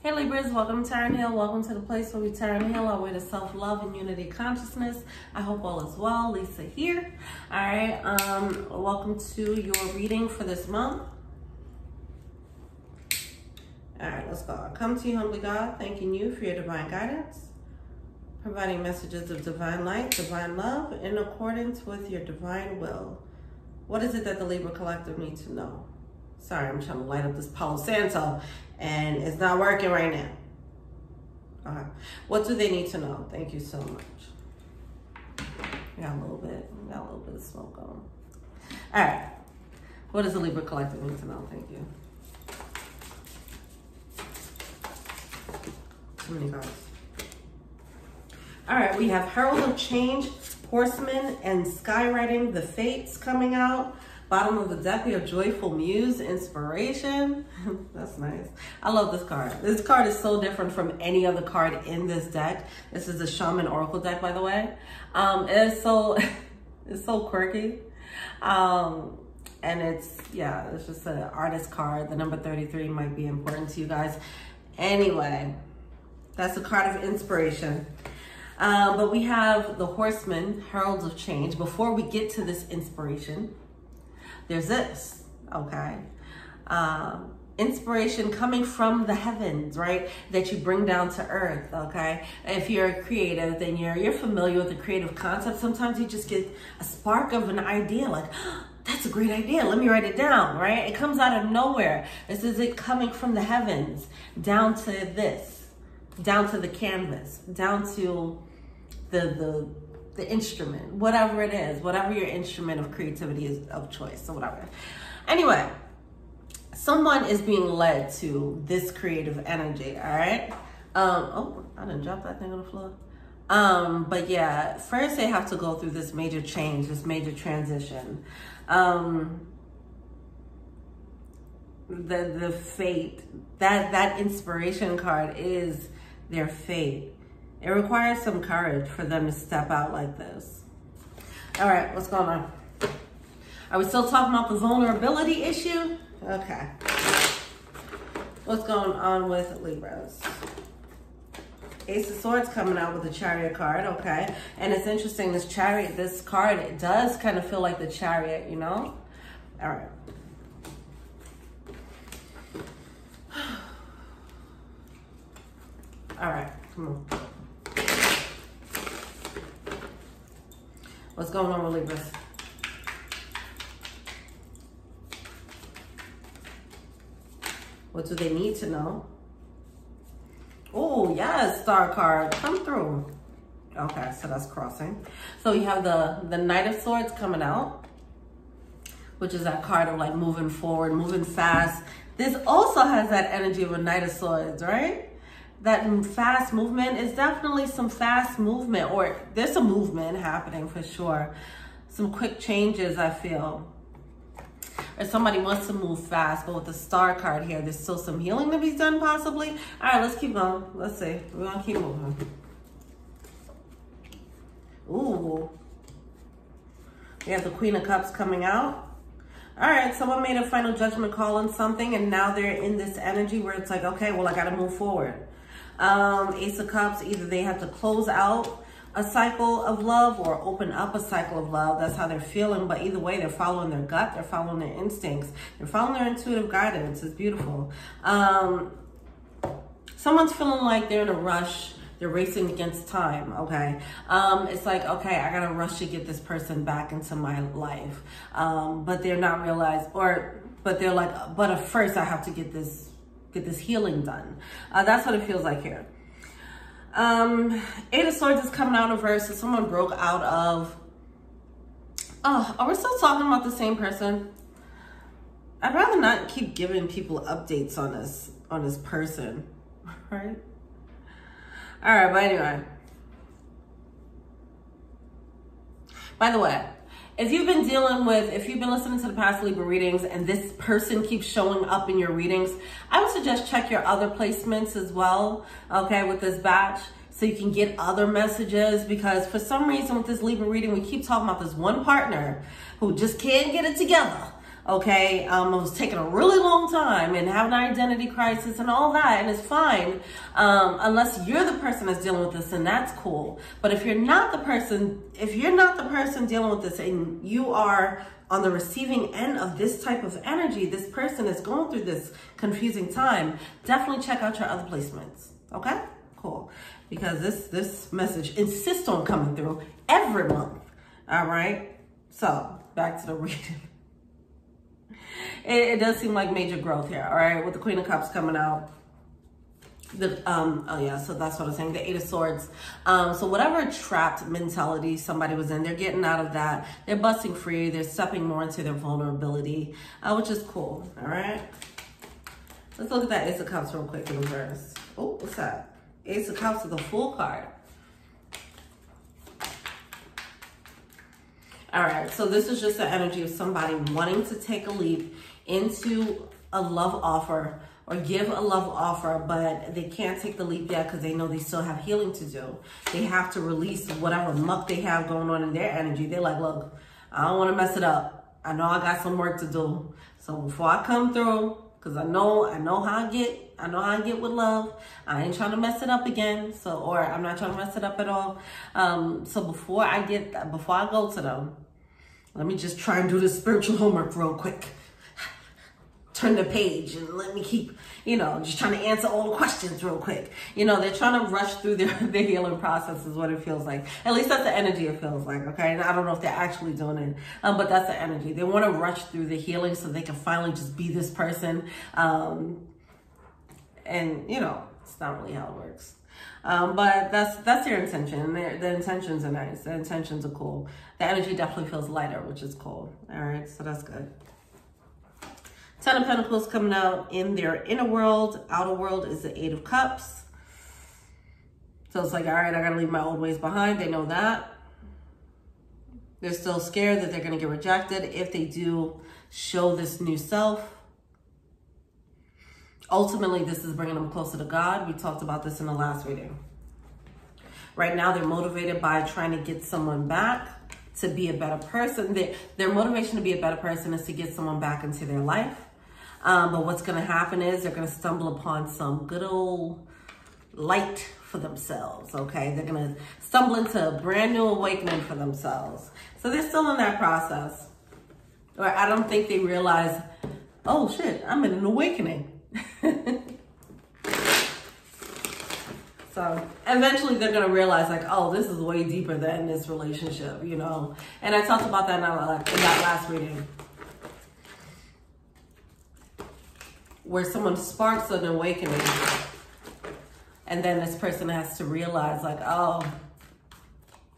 Hey Libras, welcome to Taryn Hill. Welcome to the place where we Taryn Hill our way to self-love and unity consciousness. I hope all is well. Lisa here. All right, welcome to your reading for this month. All right, let's go. I come to you, humbly God, thanking you for your divine guidance, providing messages of divine light, divine love, in accordance with your divine will. What is it that the Libra Collective needs to know? Sorry, I'm trying to light up this Palo Santo, and it's not working right now. Okay. What do they need to know? Thank you so much. Got a little bit of smoke on. All right. What does the Libra Collective need to know? Thank you. Too many cards. All right, we have Herald of Change, Horseman, and Skywriting, the Fates coming out. Bottom of the deck, we have Joyful Muse, Inspiration. That's nice. I love this card. This card is so different from any other card in this deck. This is the Shaman Oracle deck, by the way. It's so quirky. And it's just an artist card. The number 33 might be important to you guys. Anyway, that's a card of inspiration. But we have the Horseman, Heralds of Change. Before we get to this inspiration, there's this, okay? Inspiration coming from the heavens, right? That you bring down to earth, okay? If you're a creative, then you're familiar with the creative concept. Sometimes you just get a spark of an idea, like, oh, that's a great idea, let me write it down, right? It comes out of nowhere. This is it coming from the heavens down to this, down to the canvas, down to the instrument, whatever it is, whatever your instrument of creativity is of choice, so whatever. Anyway, someone is being led to this creative energy, all right? Oh, I didn't drop that thing on the floor. But yeah, first they have to go through this major change, this major transition. The fate, that inspiration card is their fate. It requires some courage for them to step out like this. All right, what's going on? Are we still talking about the vulnerability issue? Okay. What's going on with Libras? Ace of Swords coming out with the Chariot card, okay. And it's interesting, this Chariot, this card, it does kind of feel like the Chariot, you know? All right. All right, come on. What's going on with Libras? What do they need to know? Oh, yes, Star card, come through. Okay, so that's crossing. So you have the Knight of Swords coming out, which is that card of like moving forward, moving fast. This also has that energy of a Knight of Swords, right? That fast movement is definitely some fast movement, or there's some movement happening for sure. Some quick changes, I feel. Or somebody wants to move fast, but with the Star card here, there's still some healing to be done possibly. All right, let's keep going. Let's see. We're gonna keep moving. Ooh. We have the Queen of Cups coming out. All right, someone made a final judgment call on something, and now they're in this energy where it's like, okay, well, I gotta move forward. Ace of Cups, either they have to close out a cycle of love or open up a cycle of love. That's how they're feeling. But either way, they're following their gut. They're following their instincts. They're following their intuitive guidance. It's beautiful. Someone's feeling like they're in a rush. They're racing against time, okay? It's like, okay, I gotta rush to get this person back into my life. But they're not realized, but they're like, but at first I have to get this healing done. That's what it feels like here. Eight of Swords is coming out in reverse, so someone broke out of, are we still talking about the same person? I'd rather not keep giving people updates on this person, right? All right, but anyway. By the way, if you've been listening to the past Libra readings and this person keeps showing up in your readings, I would suggest check your other placements as well, okay, with this batch, so you can get other messages, because for some reason with this Libra reading, we keep talking about this one partner who just can't get it together, okay? It was taking a really long time and having an identity crisis and all that, and it's fine. Unless you're the person that's dealing with this, and that's cool. But if you're not the person dealing with this and you are on the receiving end of this type of energy, this person is going through this confusing time, definitely check out your other placements, okay? Cool. Because this message insists on coming through every month, all right? So, back to the reading. It does seem like major growth here, all right? With the Queen of Cups coming out. Oh yeah, so that's what I was saying, the Eight of Swords. So whatever trapped mentality somebody was in, they're getting out of that. They're busting free. They're stepping more into their vulnerability, which is cool, all right? Let's look at that Ace of Cups real quick in reverse. Oh, what's that? Ace of Cups is the Fool card. All right, so this is just the energy of somebody wanting to take a leap into a love offer or give a love offer, but they can't take the leap yet because they know they still have healing to do. They have to release whatever muck they have going on in their energy. They're like, look, I don't want to mess it up. I know I got some work to do. So before I come through, because I know how I get with love. I ain't trying to mess it up again. Or I'm not trying to mess it up at all. So before I go to them, let me just try and do this spiritual homework real quick. Turn the page and let me keep, just trying to answer all the questions real quick. They're trying to rush through their healing process is what it feels like. At least that's the energy it feels like, okay? And I don't know if they're actually doing it, but that's the energy. They want to rush through the healing so they can finally just be this person. And, it's not really how it works. But that's their intention. The intentions are nice. The intentions are cool. The energy definitely feels lighter, which is cool. All right, so that's good. Ten of Pentacles coming out in their inner world. Outer world is the Eight of Cups. So it's like, all right, I got to leave my old ways behind. They know that. They're still scared that they're going to get rejected if they do show this new self. Ultimately, this is bringing them closer to God. We talked about this in the last reading. Right now, they're motivated by trying to get someone back to be a better person. Their motivation to be a better person is to get someone back into their life. But what's going to happen is they're going to stumble upon some good old light for themselves, okay? They're going to stumble into a brand new awakening for themselves. So they're still in that process. Or I don't think they realize, oh shit, I'm in an awakening. So eventually they're going to realize like, oh, this is way deeper than this relationship, And I talked about that in that last reading. Where someone sparks an awakening. And then this person has to realize like, oh,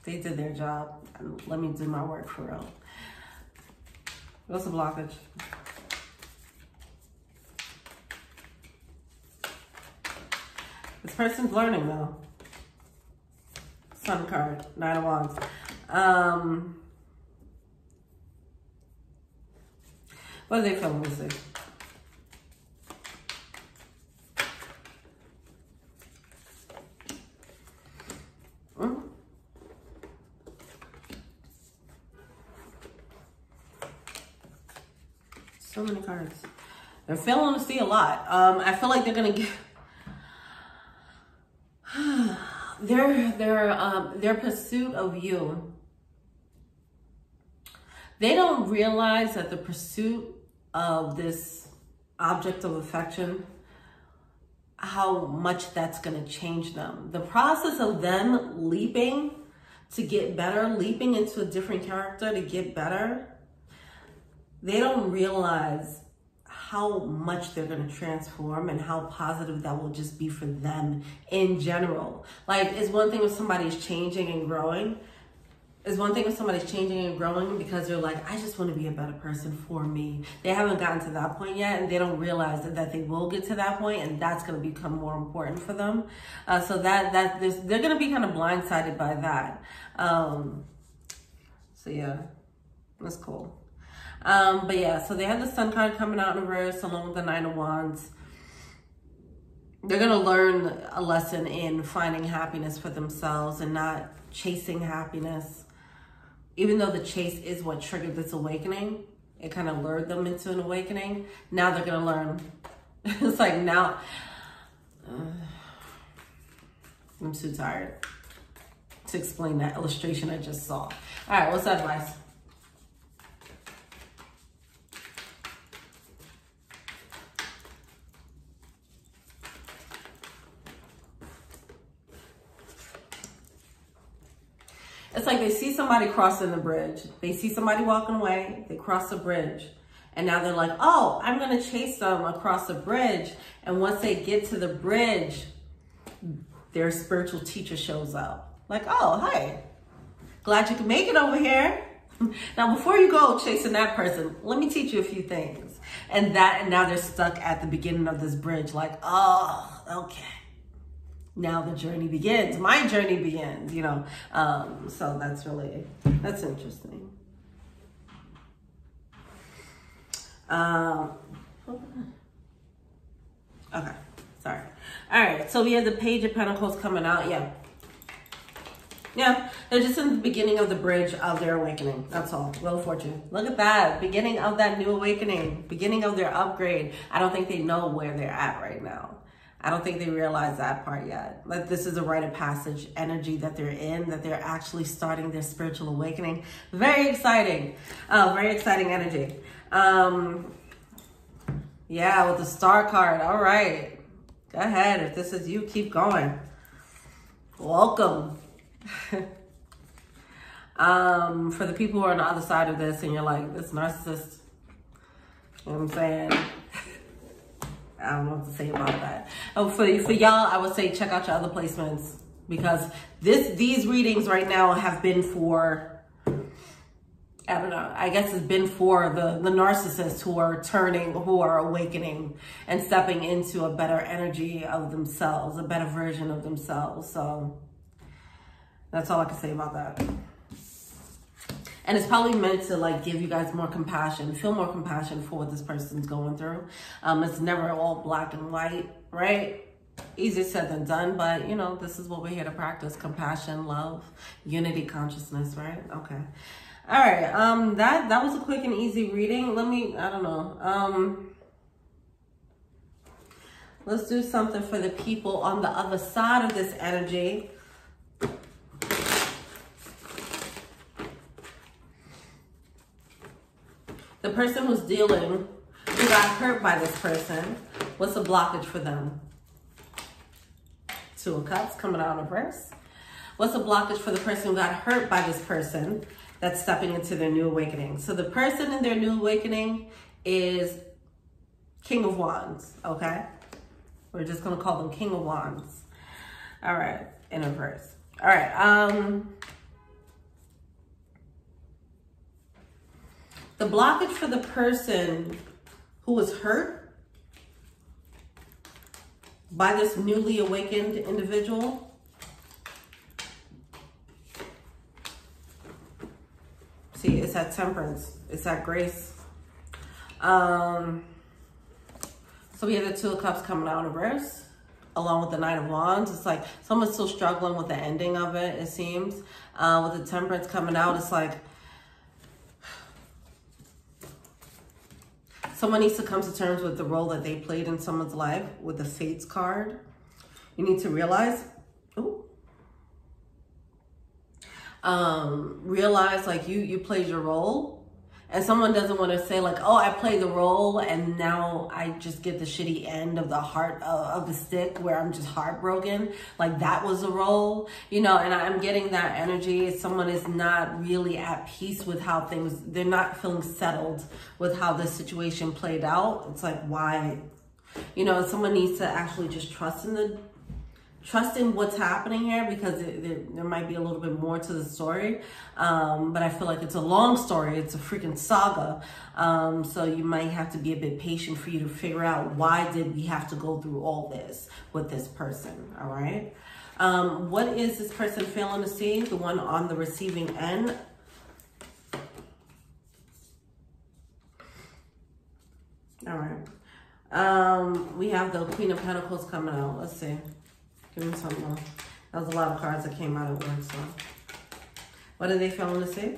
they did their job. Let me do my work for real. What's the blockage? This person's learning though. Sun card, Nine of Wands. What are they feeling? Let me see. So many cards. They're failing to see a lot. I feel like they're gonna get their pursuit of you. They don't realize that the pursuit of this object of affection, how much that's going to change them. The process of them leaping to get better, leaping into a different character to get better, they don't realize how much they're going to transform and how positive that will just be for them in general. Like, it's one thing if somebody's changing and growing. It's one thing if somebody's changing and growing because they're like, I just want to be a better person for me. They haven't gotten to that point yet, and they don't realize that they will get to that point, and that's going to become more important for them. So they're going to be kind of blindsided by that. So yeah, that's cool. But yeah, so they have the Sun card coming out in reverse along with the Nine of Wands. They're going to learn a lesson in finding happiness for themselves and not chasing happiness. Even though the chase is what triggered this awakening, It kind of lured them into an awakening. Now they're going to learn. It's like now, I'm too tired to explain that illustration I just saw. All right, what's that advice? It's like they see somebody crossing the bridge. They see somebody walking away. They cross the bridge. And now they're like, oh, I'm going to chase them across the bridge. And once they get to the bridge, their spiritual teacher shows up. Like, oh, hi. Glad you can make it over here. Now, before you go chasing that person, let me teach you a few things. And now they're stuck at the beginning of this bridge. Like, oh, okay. Now the journey begins. My journey begins, you know. So that's interesting. Okay, sorry. All right, so we have the Page of Pentacles coming out. Yeah, they're just in the beginning of the bridge of their awakening. That's all. Wheel of Fortune. Look at that. Beginning of that new awakening. Beginning of their upgrade. I don't think they know where they're at right now. I don't think they realize that part yet. Like this is a rite of passage energy that they're in, that they're actually starting their spiritual awakening. Very exciting. Very exciting energy. Yeah, with the Star card. All right. Go ahead. If this is you, keep going. Welcome. For the people who are on the other side of this and you're like, this narcissist, you know what I'm saying? I don't know what to say about that. For y'all, I would say check out your other placements because these readings right now have been for, I don't know, I guess it's been for the narcissists who are turning, who are awakening and stepping into a better energy of themselves, a better version of themselves. So that's all I can say about that. And it's probably meant to like give you guys more compassion, feel more compassion for what this person's going through. It's never all black and white, right? Easier said than done, but you know, this is what we're here to practice: compassion, love, unity, consciousness, right? Okay. All right. That was a quick and easy reading. I don't know. Let's do something for the people on the other side of this energy. The person who got hurt by this person, what's a blockage for them? Two of Cups coming out in reverse. What's a blockage for the person who got hurt by this person that's stepping into their new awakening? So the person in their new awakening is King of Wands, okay? We're just going to call them King of Wands. All right, in reverse. All right, the blockage for the person who was hurt by this newly awakened individual. See, it's that Temperance. It's that Grace. So we have the Two of Cups coming out in reverse, along with the Knight of Wands. It's like someone's still struggling with the ending of it, it seems. With the Temperance coming out, it's like someone needs to come to terms with the role that they played in someone's life. With the Fates card, you need to realize, realize like you played your role, and someone doesn't want to say like, oh, I played the role and now I just get the shitty end of the heart of the stick where I'm just heartbroken. Like that was a role, you know, and I'm getting that energy. Someone is not really at peace with how they're not feeling settled with how this situation played out. It's like, why, you know, someone needs to actually just trust in what's happening here, because there might be a little bit more to the story. But I feel like it's a long story. It's a freaking saga. So you might have to be a bit patient for you to figure out, why did we have to go through all this with this person? All right. What is this person failing to see? The one on the receiving end. All right. We have the Queen of Pentacles coming out. Let's see. Give me something more. That was a lot of cards that came out at once. So, what are they failing to see?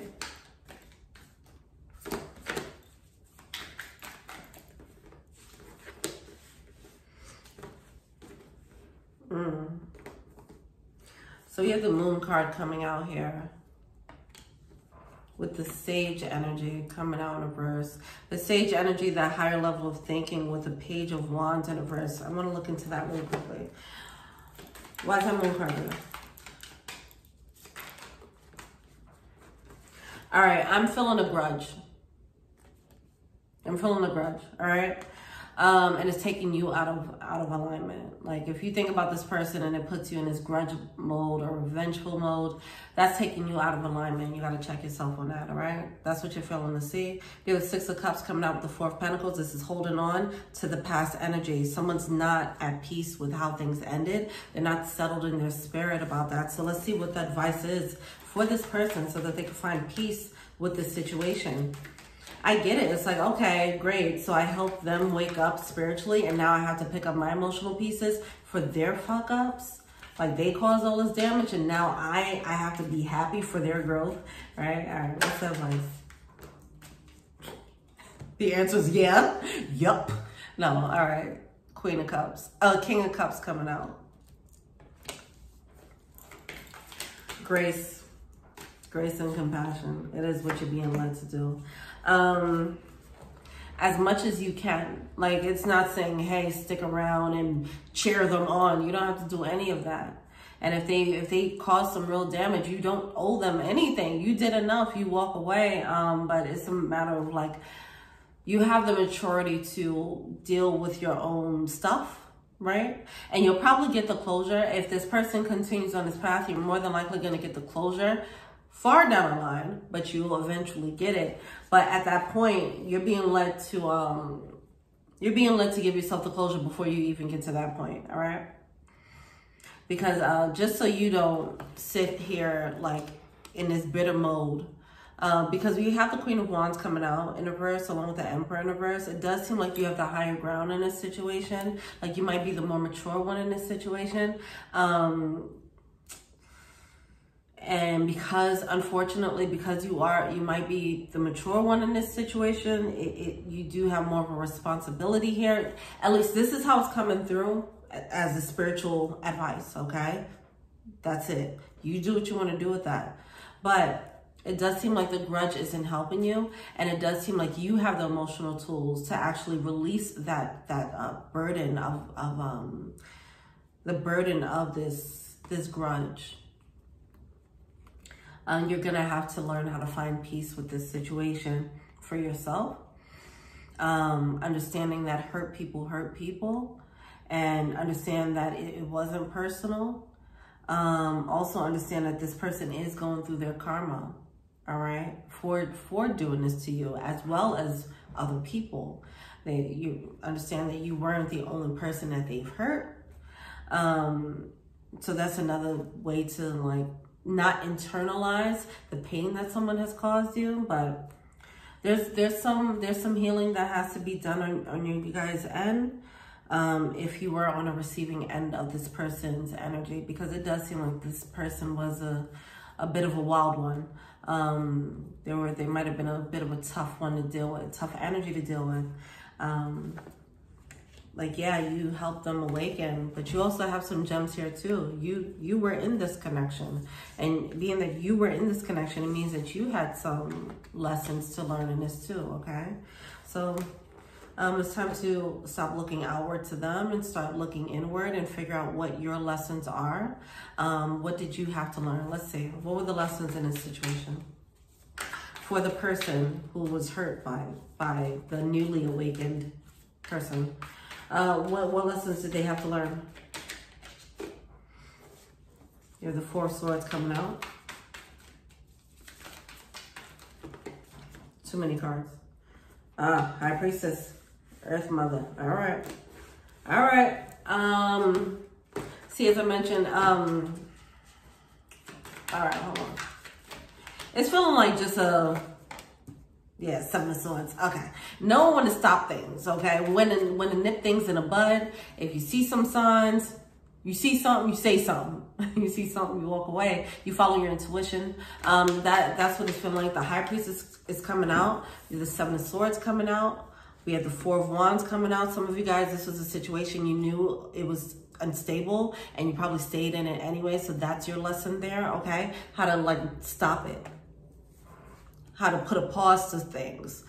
So you have the Moon card coming out here with the Sage energy coming out in reverse. The Sage energy, that higher level of thinking with the Page of Wands in reverse. I'm going to look into that really quickly. Why is that Moon card here? All right, I'm feeling a grudge. I'm feeling a grudge, all right? And it's taking you out of alignment. Like, if you think about this person and it puts you in this grudge mode or revengeful mode, that's taking you out of alignment. You got to check yourself on that, all right? That's what you're feeling to see. You have the Six of Cups coming out with the Four of Pentacles. This is holding on to the past energy. Someone's not at peace with how things ended. They're not settled in their spirit about that. So let's see what the advice is for this person so that they can find peace with this situation. I get it. It's like, okay, great. So I help them wake up spiritually, and now I have to pick up my emotional pieces for their fuck ups. Like, they caused all this damage, and now I have to be happy for their growth, right? All right, what's the advice? The answer is yeah. Yup. No, all right. Queen of Cups. King of Cups coming out. Grace. Grace and compassion. It is what you're being led to do. As much as you can. Like, it's not saying, hey, stick around and cheer them on. You don't have to do any of that. And if they cause some real damage, you don't owe them anything. You did enough, you walk away. But it's a matter of, like, you have the maturity to deal with your own stuff, right? And you'll probably get the closure. If this person continues on this path, you're more than likely going to get the closure far down the line, but you will eventually get it. But at that point, you're being led to give yourself the closure before you even get to that point, all right? Because just so you don't sit here like in this bitter mode, because we have the Queen of Wands coming out in reverse along with the Emperor in reverse, it does seem like you have the higher ground in this situation. Like, you might be the more mature one in this situation. And because, unfortunately, because you might be the mature one in this situation, you do have more of a responsibility here. At least this is how it's coming through as a spiritual advice, okay? That's it. You do what you want to do with that. But it does seem like the grudge isn't helping you. And it does seem like you have the emotional tools to actually release that burden of this grudge. You're going to have to learn how to find peace with this situation for yourself. Understanding that hurt people, and understand that it wasn't personal. Also understand that this person is going through their karma, all right, for doing this to you, as well as other people. You understand that you weren't the only person that they've hurt. So that's another way to, like, not internalize the pain that someone has caused you. But there's some healing that has to be done on you guys' end, if you were on a receiving end of this person's energy, because it does seem like this person was a bit of a wild one. They might have been a bit of a tough one to deal with, tough energy to deal with. Like, yeah, you helped them awaken, but you also have some gems here too. You were in this connection, and being that you were in this connection, it means that you had some lessons to learn in this too, okay? So it's time to stop looking outward to them and start looking inward and figure out what your lessons are. What did you have to learn? Let's see, what were the lessons in this situation for the person who was hurt by the newly awakened person? What lessons did they have to learn? You have the Four of Swords coming out. Too many cards. High Priestess, Earth Mother. All right. All right. See, as I mentioned, all right, hold on. It's feeling like just yeah, Seven of Swords. Okay. Know when to stop things, okay? When to nip things in the bud. If you see some signs, you see something, you say something. You see something, you walk away. You follow your intuition. That's what it's feeling like. The High Priestess is coming out. The Seven of Swords coming out. We have the Four of Wands coming out. Some of you guys, this was a situation you knew it was unstable and you probably stayed in it anyway. So that's your lesson there, okay? How to like stop it. How to put a pause to things.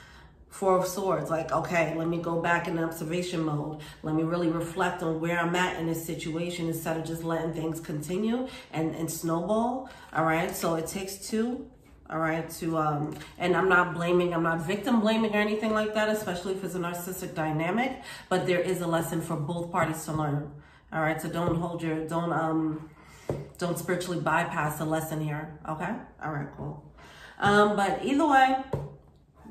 Four of Swords, like, okay, let me go back in observation mode. Let me really reflect on where I'm at in this situation instead of just letting things continue and snowball, all right? So it takes two, all right, to, and I'm not victim blaming or anything like that, especially if it's a narcissistic dynamic, but there is a lesson for both parties to learn, all right? So don't spiritually bypass the lesson here, okay? All right, cool. But either way,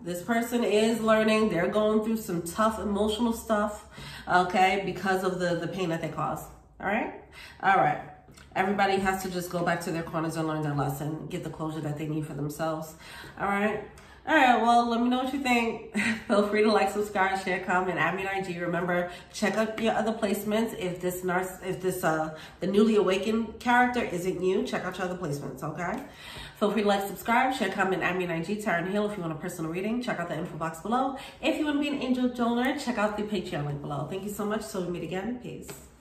this person is learning. They're going through some tough emotional stuff, okay, because of the pain that they caused, all right? All right. Everybody has to just go back to their corners and learn their lesson, get the closure that they need for themselves, all right? All right, well, let me know what you think. Feel free to like, subscribe, share, comment, add me on IG. Remember, check out your other placements. If the newly awakened character isn't you, check out your other placements, okay? Feel free to like, subscribe, share, comment, add me on IG. Taryn Hill, if you want a personal reading, check out the info box below. If you want to be an angel donor, check out the Patreon link below. Thank you so much. So we meet again. Peace.